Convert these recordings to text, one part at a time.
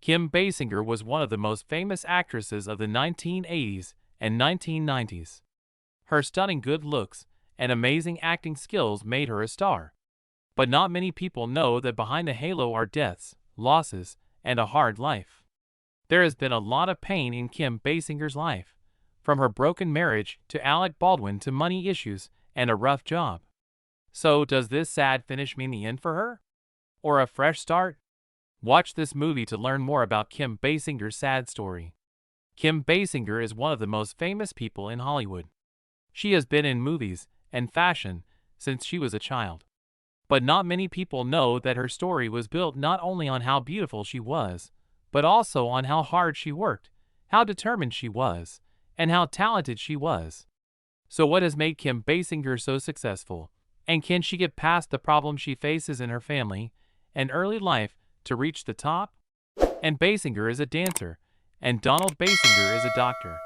Kim Basinger was one of the most famous actresses of the 1980s and 1990s. Her stunning good looks and amazing acting skills made her a star. But not many people know that behind the halo are deaths, losses, and a hard life. There has been a lot of pain in Kim Basinger's life, from her broken marriage to Alec Baldwin to money issues and a rough job. So does this sad finish mean the end for her? Or a fresh start? Watch this movie to learn more about Kim Basinger's sad story. Kim Basinger is one of the most famous people in Hollywood. She has been in movies and fashion since she was a child. But not many people know that her story was built not only on how beautiful she was, but also on how hard she worked, how determined she was, and how talented she was. So what has made Kim Basinger so successful? And can she get past the problems she faces in her family and early life to reach the top? And Basinger is a dancer, and Donald Basinger is a doctor.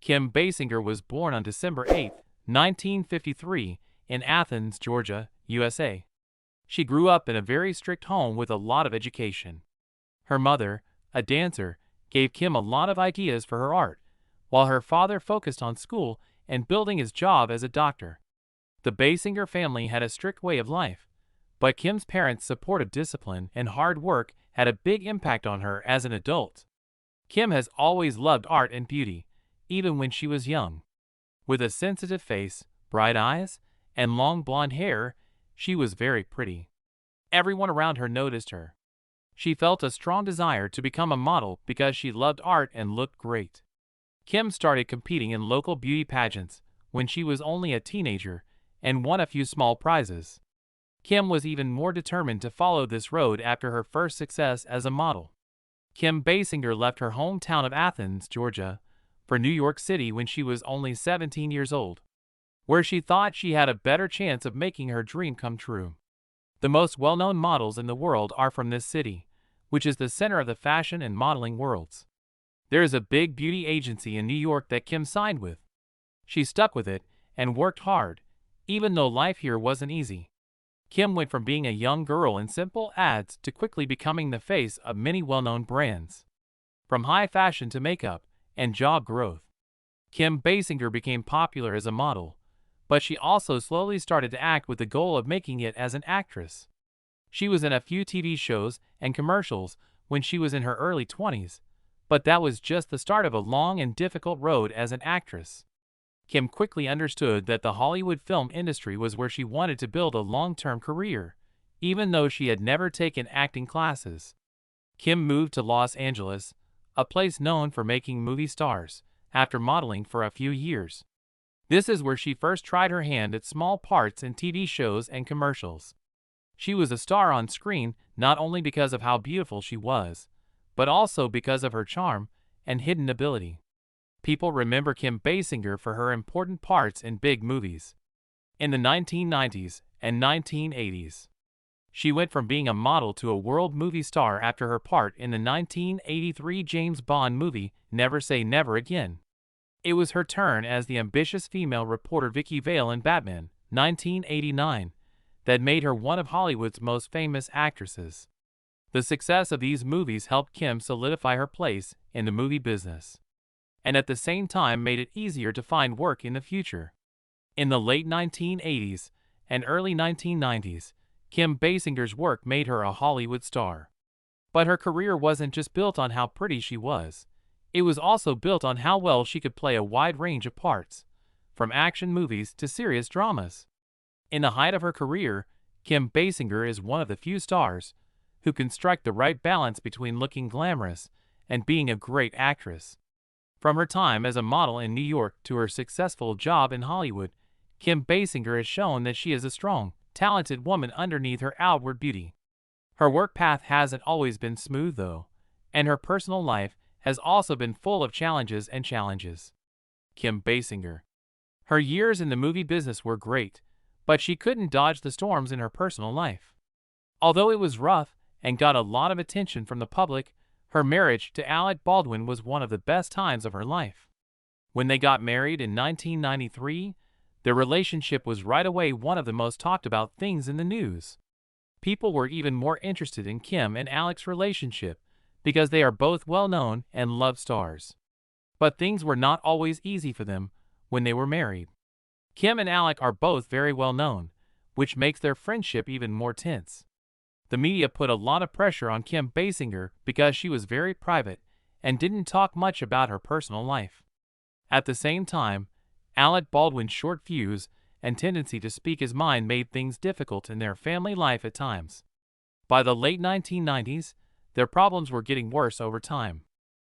Kim Basinger was born on December 8, 1953, in Athens, Georgia, USA. She grew up in a very strict home with a lot of education. Her mother, a dancer, gave Kim a lot of ideas for her art, while her father focused on school and building his job as a doctor. The Basinger family had a strict way of life, but Kim's parents' support of discipline and hard work had a big impact on her as an adult. Kim has always loved art and beauty, even when she was young. With a sensitive face, bright eyes, and long blonde hair, she was very pretty. Everyone around her noticed her. She felt a strong desire to become a model because she loved art and looked great. Kim started competing in local beauty pageants when she was only a teenager and won a few small prizes. Kim was even more determined to follow this road after her first success as a model. Kim Basinger left her hometown of Athens, Georgia, for New York City when she was only 17 years old, where she thought she had a better chance of making her dream come true. The most well-known models in the world are from this city, which is the center of the fashion and modeling worlds. There is a big beauty agency in New York that Kim signed with. She stuck with it and worked hard, even though life here wasn't easy. Kim went from being a young girl in simple ads to quickly becoming the face of many well-known brands. From high fashion to makeup and job growth, Kim Basinger became popular as a model, but she also slowly started to act with the goal of making it as an actress. She was in a few TV shows and commercials when she was in her early 20s, but that was just the start of a long and difficult road as an actress. Kim quickly understood that the Hollywood film industry was where she wanted to build a long-term career, even though she had never taken acting classes. Kim moved to Los Angeles, a place known for making movie stars, after modeling for a few years. This is where she first tried her hand at small parts in TV shows and commercials. She was a star on screen not only because of how beautiful she was, but also because of her charm and hidden ability. People remember Kim Basinger for her important parts in big movies. In the 1990s and 1980s, she went from being a model to a world movie star after her part in the 1983 James Bond movie Never Say Never Again. It was her turn as the ambitious female reporter Vicky Vale in Batman, 1989, that made her one of Hollywood's most famous actresses. The success of these movies helped Kim solidify her place in the movie business, and at the same time made it easier to find work in the future. In the late 1980s and early 1990s, Kim Basinger's work made her a Hollywood star. But her career wasn't just built on how pretty she was. It was also built on how well she could play a wide range of parts, from action movies to serious dramas. In the height of her career, Kim Basinger is one of the few stars who can strike the right balance between looking glamorous and being a great actress. From her time as a model in New York to her successful job in Hollywood, Kim Basinger has shown that she is a strong, talented woman underneath her outward beauty. Her work path hasn't always been smooth though, and her personal life has also been full of challenges and challenges. Kim Basinger. Her years in the movie business were great, but she couldn't dodge the storms in her personal life. Although it was rough and got a lot of attention from the public, her marriage to Alec Baldwin was one of the best times of her life. When they got married in 1993, their relationship was right away one of the most talked about things in the news. People were even more interested in Kim and Alec's relationship because they are both well-known and loved stars. But things were not always easy for them when they were married. Kim and Alec are both very well known, which makes their friendship even more tense. The media put a lot of pressure on Kim Basinger because she was very private and didn't talk much about her personal life. At the same time, Alec Baldwin's short fuse and tendency to speak his mind made things difficult in their family life at times. By the late 1990s, their problems were getting worse over time.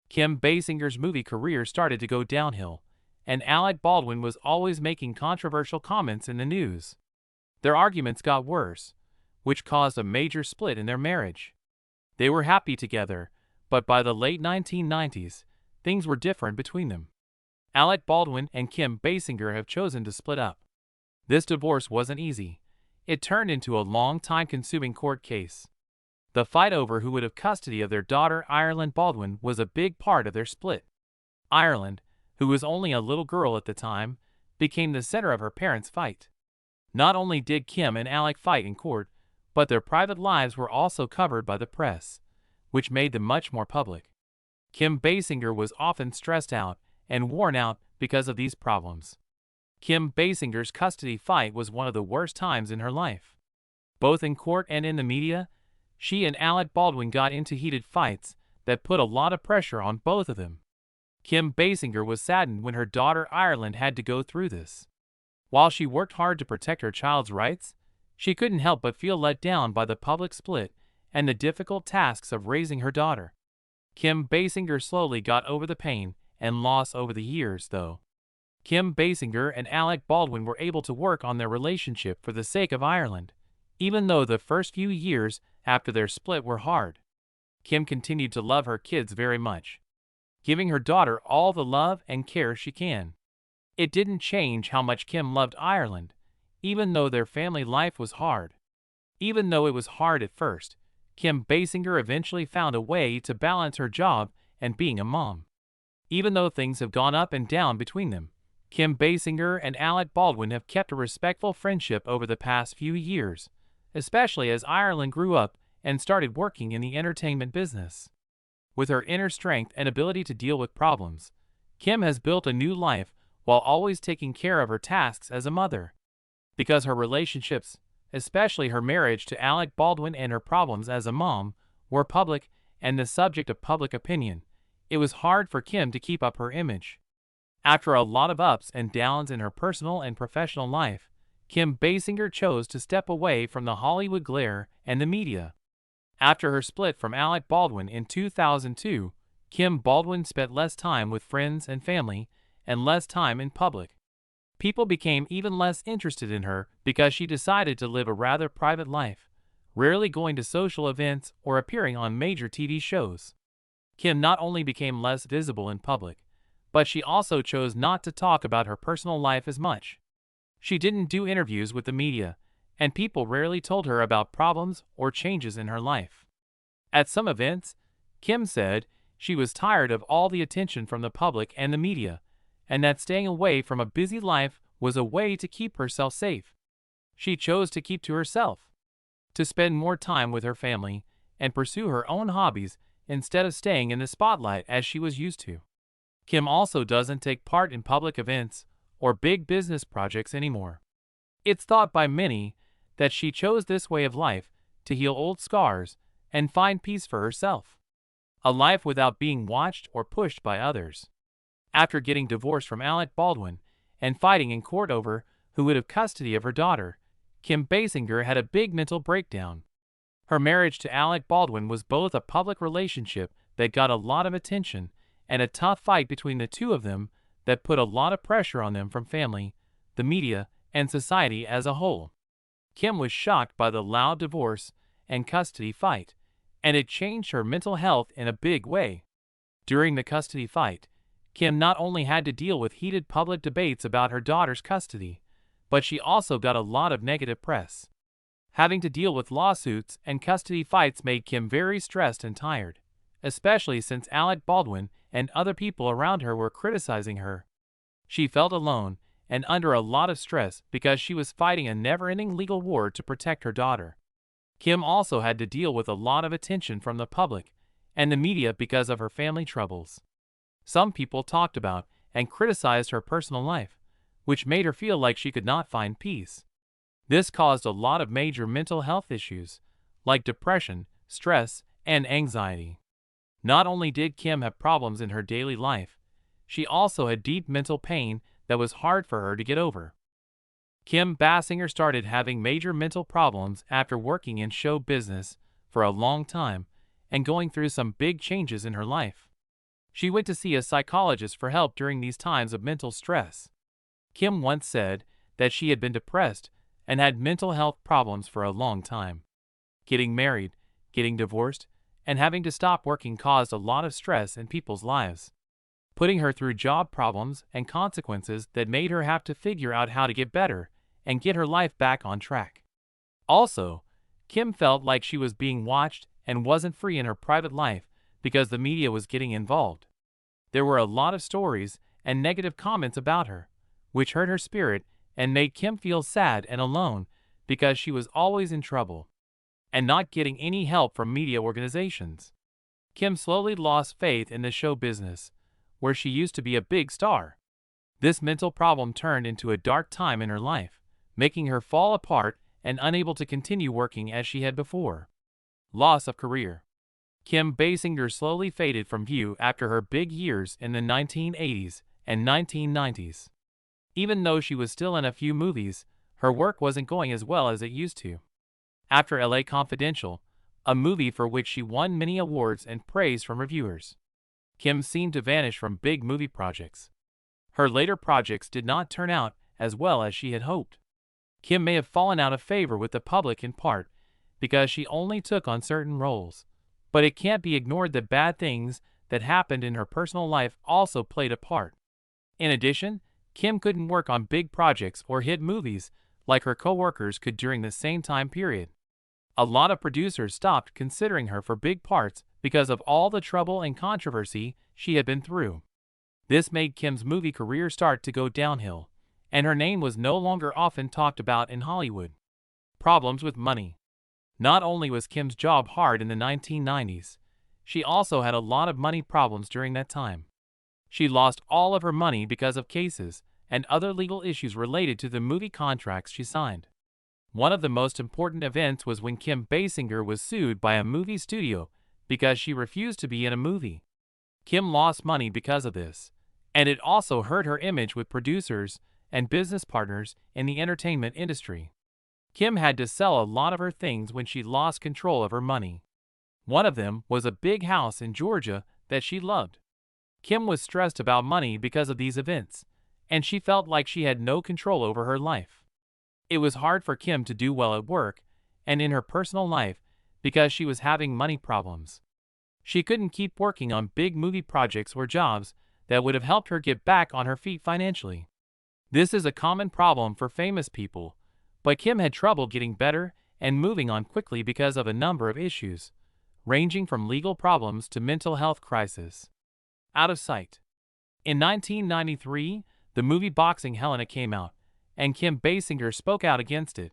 Kim Basinger's movie career started to go downhill, and Alec Baldwin was always making controversial comments in the news. Their arguments got worse, which caused a major split in their marriage. They were happy together, but by the late 1990s, things were different between them. Alec Baldwin and Kim Basinger have chosen to split up. This divorce wasn't easy. It turned into a long time-consuming court case. The fight over who would have custody of their daughter Ireland Baldwin was a big part of their split. Ireland, who was only a little girl at the time, became the center of her parents' fight. Not only did Kim and Alec fight in court, but their private lives were also covered by the press, which made them much more public. Kim Basinger was often stressed out and worn out because of these problems. Kim Basinger's custody fight was one of the worst times in her life. Both in court and in the media, she and Alec Baldwin got into heated fights that put a lot of pressure on both of them. Kim Basinger was saddened when her daughter Ireland had to go through this. While she worked hard to protect her child's rights, she couldn't help but feel let down by the public split and the difficult tasks of raising her daughter. Kim Basinger slowly got over the pain and loss over the years, though. Kim Basinger and Alec Baldwin were able to work on their relationship for the sake of Ireland, even though the first few years after their split were hard. Kim continued to love her kids very much, giving her daughter all the love and care she can. It didn't change how much Kim loved Ireland, even though their family life was hard. Even though it was hard at first, Kim Basinger eventually found a way to balance her job and being a mom. Even though things have gone up and down between them, Kim Basinger and Alec Baldwin have kept a respectful friendship over the past few years, especially as Ireland grew up and started working in the entertainment business. With her inner strength and ability to deal with problems, Kim has built a new life while always taking care of her tasks as a mother. Because her relationships, especially her marriage to Alec Baldwin and her problems as a mom, were public and the subject of public opinion, it was hard for Kim to keep up her image. After a lot of ups and downs in her personal and professional life, Kim Basinger chose to step away from the Hollywood glare and the media. After her split from Alec Baldwin in 2002, Kim Baldwin spent less time with friends and family and less time in public. People became even less interested in her because she decided to live a rather private life, rarely going to social events or appearing on major TV shows. Kim not only became less visible in public, but she also chose not to talk about her personal life as much. She didn't do interviews with the media, and people rarely told her about problems or changes in her life. At some events, Kim said she was tired of all the attention from the public and the media, and that staying away from a busy life was a way to keep herself safe. She chose to keep to herself, to spend more time with her family and pursue her own hobbies instead of staying in the spotlight as she was used to. Kim also doesn't take part in public events or big business projects anymore. It's thought by many that she chose this way of life to heal old scars and find peace for herself. A life without being watched or pushed by others. After getting divorced from Alec Baldwin and fighting in court over who would have custody of her daughter, Kim Basinger had a big mental breakdown. Her marriage to Alec Baldwin was both a public relationship that got a lot of attention and a tough fight between the two of them that put a lot of pressure on them from family, the media, and society as a whole. Kim was shocked by the loud divorce and custody fight, and it changed her mental health in a big way. During the custody fight, Kim not only had to deal with heated public debates about her daughter's custody, but she also got a lot of negative press. Having to deal with lawsuits and custody fights made Kim very stressed and tired, especially since Alec Baldwin and other people around her were criticizing her. She felt alone and under a lot of stress because she was fighting a never-ending legal war to protect her daughter. Kim also had to deal with a lot of attention from the public and the media because of her family troubles. Some people talked about and criticized her personal life, which made her feel like she could not find peace. This caused a lot of major mental health issues, like depression, stress, and anxiety. Not only did Kim have problems in her daily life, she also had deep mental pain that was hard for her to get over. Kim Basinger started having major mental problems after working in show business for a long time and going through some big changes in her life. She went to see a psychologist for help during these times of mental stress. Kim once said that she had been depressed and had mental health problems for a long time. Getting married, getting divorced, and having to stop working caused a lot of stress in people's lives, putting her through job problems and consequences that made her have to figure out how to get better and get her life back on track. Also, Kim felt like she was being watched and wasn't free in her private life because the media was getting involved. There were a lot of stories and negative comments about her, which hurt her spirit and made Kim feel sad and alone because she was always in trouble and not getting any help from media organizations. Kim slowly lost faith in the show business, where she used to be a big star. This mental problem turned into a dark time in her life, making her fall apart and unable to continue working as she had before. Loss of career. Kim Basinger slowly faded from view after her big years in the 1980s and 1990s. Even though she was still in a few movies, her work wasn't going as well as it used to. After LA Confidential, a movie for which she won many awards and praise from reviewers, Kim seemed to vanish from big movie projects. Her later projects did not turn out as well as she had hoped. Kim may have fallen out of favor with the public in part because she only took on certain roles, but it can't be ignored that bad things that happened in her personal life also played a part. In addition, Kim couldn't work on big projects or hit movies like her co-workers could during the same time period. A lot of producers stopped considering her for big parts because of all the trouble and controversy she had been through. This made Kim's movie career start to go downhill, and her name was no longer often talked about in Hollywood. Problems with money. Not only was Kim's job hard in the 1990s, she also had a lot of money problems during that time. She lost all of her money because of cases and other legal issues related to the movie contracts she signed. One of the most important events was when Kim Basinger was sued by a movie studio because she refused to be in a movie. Kim lost money because of this, and it also hurt her image with producers and business partners in the entertainment industry. Kim had to sell a lot of her things when she lost control of her money. One of them was a big house in Georgia that she loved. Kim was stressed about money because of these events, and she felt like she had no control over her life. It was hard for Kim to do well at work and in her personal life because she was having money problems. She couldn't keep working on big movie projects or jobs that would have helped her get back on her feet financially. This is a common problem for famous people, but Kim had trouble getting better and moving on quickly because of a number of issues, ranging from legal problems to mental health crisis. Out of sight. In 1993, the movie Boxing Helena came out, and Kim Basinger spoke out against it.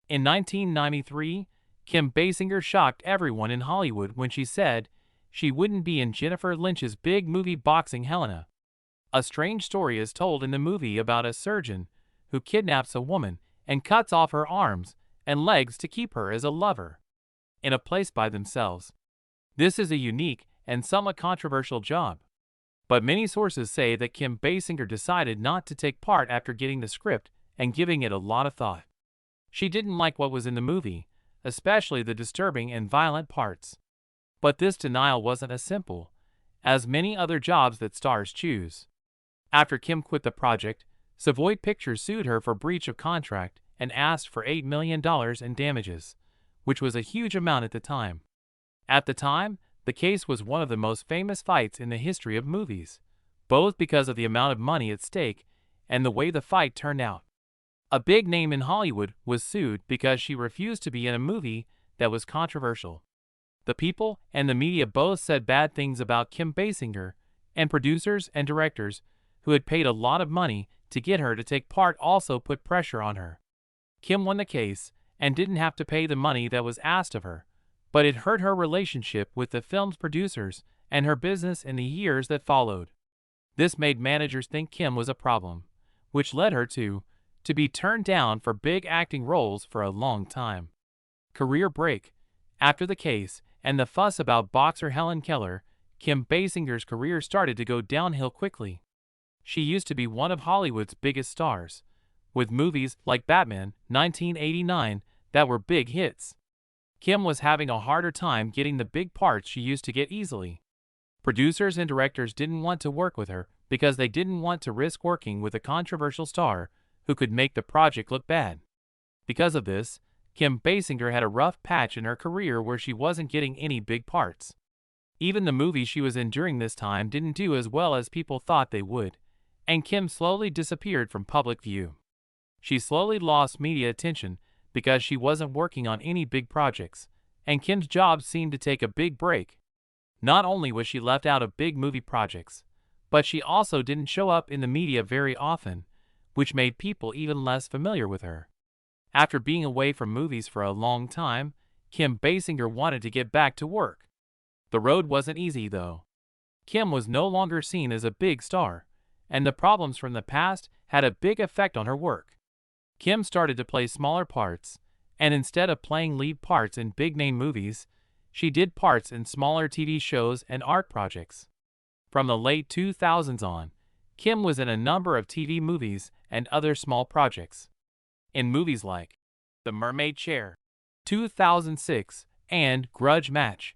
In 1993, Kim Basinger shocked everyone in Hollywood when she said she wouldn't be in Jennifer Lynch's big movie Boxing Helena. A strange story is told in the movie about a surgeon who kidnaps a woman and cuts off her arms and legs to keep her as a lover in a place by themselves. This is a unique and somewhat controversial job, but many sources say that Kim Basinger decided not to take part after getting the script and giving it a lot of thought. She didn't like what was in the movie, especially the disturbing and violent parts. But this denial wasn't as simple as many other jobs that stars choose. After Kim quit the project, Savoy Pictures sued her for breach of contract and asked for $8 million in damages, which was a huge amount at the time. At the time, the case was one of the most famous fights in the history of movies, both because of the amount of money at stake and the way the fight turned out. A big name in Hollywood was sued because she refused to be in a movie that was controversial. The people and the media both said bad things about Kim Basinger, and producers and directors who had paid a lot of money to get her to take part also put pressure on her. Kim won the case and didn't have to pay the money that was asked of her, but it hurt her relationship with the film's producers and her business in the years that followed. This made managers think Kim was a problem, which led her to be turned down for big acting roles for a long time. Career break. After the case and the fuss about boxer Helen Keller, Kim Basinger's career started to go downhill quickly. She used to be one of Hollywood's biggest stars, with movies like Batman 1989 that were big hits. Kim was having a harder time getting the big parts she used to get easily. Producers and directors didn't want to work with her because they didn't want to risk working with a controversial star who could make the project look bad. Because of this, Kim Basinger had a rough patch in her career where she wasn't getting any big parts. Even the movies she was in during this time didn't do as well as people thought they would, and Kim slowly disappeared from public view. She slowly lost media attention because she wasn't working on any big projects, and Kim's job seemed to take a big break. Not only was she left out of big movie projects, but she also didn't show up in the media very often, which made people even less familiar with her. After being away from movies for a long time, Kim Basinger wanted to get back to work. The road wasn't easy though. Kim was no longer seen as a big star, and the problems from the past had a big effect on her work. Kim started to play smaller parts, and instead of playing lead parts in big-name movies, she did parts in smaller TV shows and art projects. From the late 2000s on, Kim was in a number of TV movies and other small projects. In movies like The Mermaid Chair, 2006, and Grudge Match,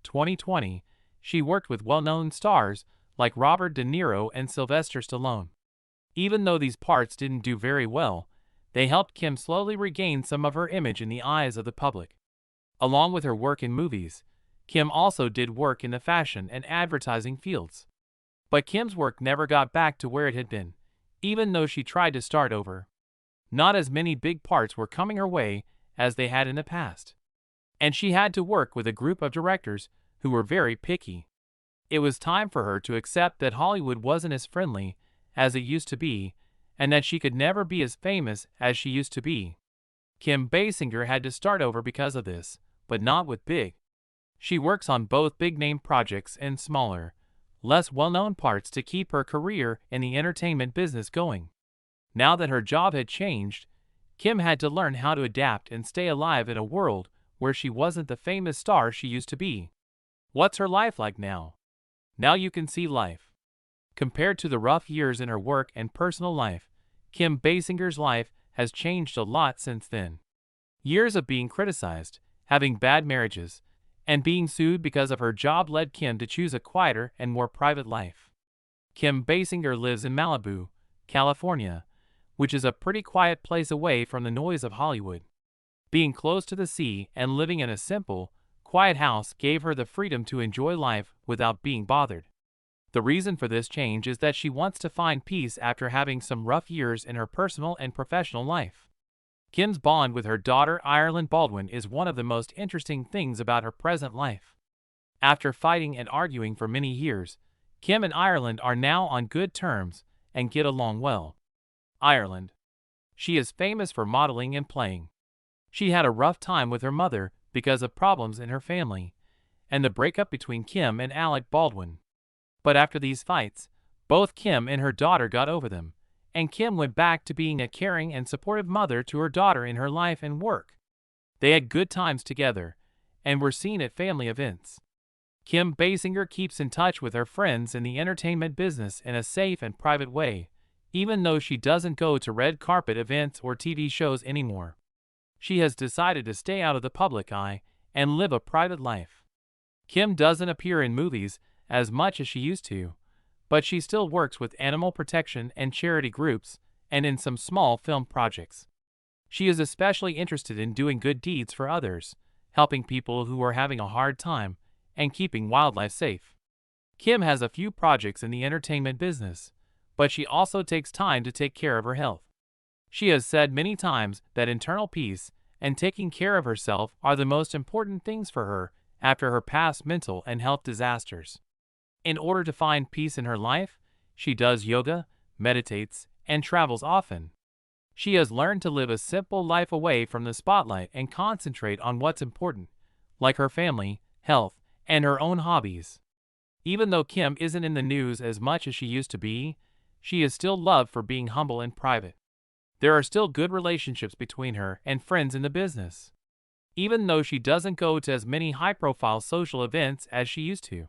2020, she worked with well-known stars like Robert De Niro and Sylvester Stallone. Even though these parts didn't do very well, they helped Kim slowly regain some of her image in the eyes of the public. Along with her work in movies, Kim also did work in the fashion and advertising fields. But Kim's work never got back to where it had been, even though she tried to start over. Not as many big parts were coming her way as they had in the past. And she had to work with a group of directors who were very picky. It was time for her to accept that Hollywood wasn't as friendly as it used to be, and that she could never be as famous as she used to be. Kim Basinger had to start over because of this, but not with big. She works on both big-name projects and smaller, less well-known parts to keep her career in the entertainment business going. Now that her job had changed, Kim had to learn how to adapt and stay alive in a world where she wasn't the famous star she used to be. What's her life like now? Now you can see life. Compared to the rough years in her work and personal life, Kim Basinger's life has changed a lot since then. Years of being criticized, having bad marriages, and being sued because of her job led Kim to choose a quieter and more private life. Kim Basinger lives in Malibu, California, which is a pretty quiet place away from the noise of Hollywood. Being close to the sea and living in a simple, quiet house gave her the freedom to enjoy life without being bothered. The reason for this change is that she wants to find peace after having some rough years in her personal and professional life. Kim's bond with her daughter Alec Baldwin is one of the most interesting things about her present life. After fighting and arguing for many years, Kim and Alec are now on good terms and get along well. Alec. She is famous for modeling and playing. She had a rough time with her mother because of problems in her family, and the breakup between Kim and Alec Baldwin. But after these fights, both Kim and her daughter got over them, and Kim went back to being a caring and supportive mother to her daughter in her life and work. They had good times together, and were seen at family events. Kim Basinger keeps in touch with her friends in the entertainment business in a safe and private way, even though she doesn't go to red carpet events or TV shows anymore. She has decided to stay out of the public eye and live a private life. Kim doesn't appear in movies as much as she used to, but she still works with animal protection and charity groups and in some small film projects. She is especially interested in doing good deeds for others, helping people who are having a hard time, and keeping wildlife safe. Kim has a few projects in the entertainment business, but she also takes time to take care of her health. She has said many times that internal peace and taking care of herself are the most important things for her after her past mental and health disasters. In order to find peace in her life, she does yoga, meditates, and travels often. She has learned to live a simple life away from the spotlight and concentrate on what's important, like her family, health, and her own hobbies. Even though Kim isn't in the news as much as she used to be, she is still loved for being humble and private. There are still good relationships between her and friends in the business, even though she doesn't go to as many high-profile social events as she used to.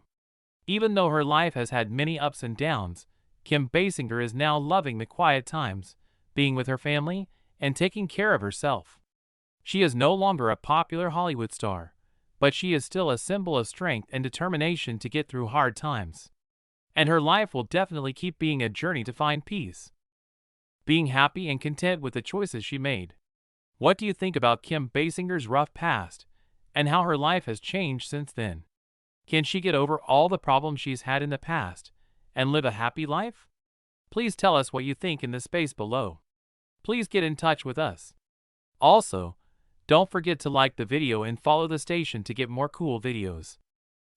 Even though her life has had many ups and downs, Kim Basinger is now loving the quiet times, being with her family, and taking care of herself. She is no longer a popular Hollywood star, but she is still a symbol of strength and determination to get through hard times. And her life will definitely keep being a journey to find peace, being happy and content with the choices she made. What do you think about Kim Basinger's rough past, and how her life has changed since then? Can she get over all the problems she's had in the past, and live a happy life? Please tell us what you think in the space below. Please get in touch with us. Also, don't forget to like the video and follow the station to get more cool videos.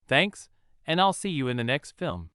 Thanks, and I'll see you in the next film.